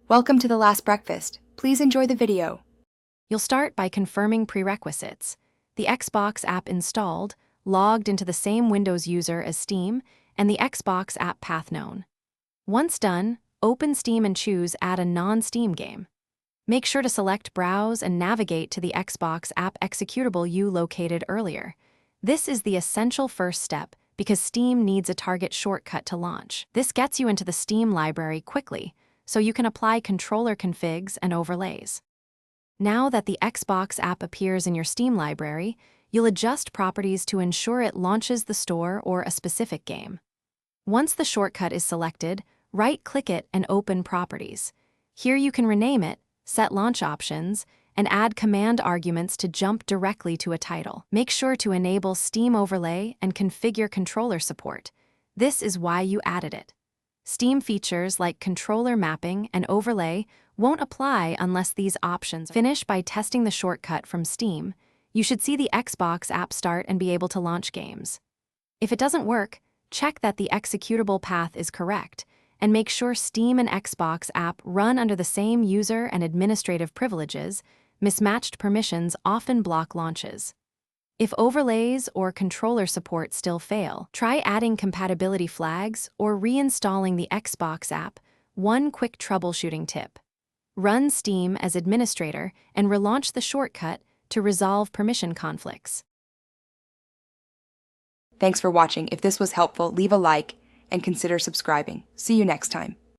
Welcome to The Last Breakfast. Please enjoy the video. You'll start by confirming prerequisites. The Xbox app installed, logged into the same Windows user as Steam, and the Xbox app path known. Once done, open Steam and choose Add a non-Steam game. Make sure to select Browse and navigate to the Xbox app executable you located earlier. This is the essential first step because Steam needs a target shortcut to launch. This gets you into the Steam library quickly, so you can apply controller configs and overlays. Now that the Xbox app appears in your Steam library, you'll adjust properties to ensure it launches the store or a specific game. Once the shortcut is selected, right-click it and open Properties. Here you can rename it, set launch options, and add command arguments to jump directly to a title. Make sure to enable Steam Overlay and configure controller support. This is why you added it. Steam features like controller mapping and overlay won't apply unless these options finish. By testing the shortcut from Steam, you should see the Xbox app start and be able to launch games. If it doesn't work, check that the executable path is correct, and make sure Steam and Xbox app run under the same user and administrative privileges. Mismatched permissions often block launches. If overlays or controller support still fail, try adding compatibility flags or reinstalling the Xbox app. One quick troubleshooting tip: run Steam as administrator and relaunch the shortcut to resolve permission conflicts. Thanks for watching. If this was helpful, leave a like and consider subscribing. See you next time.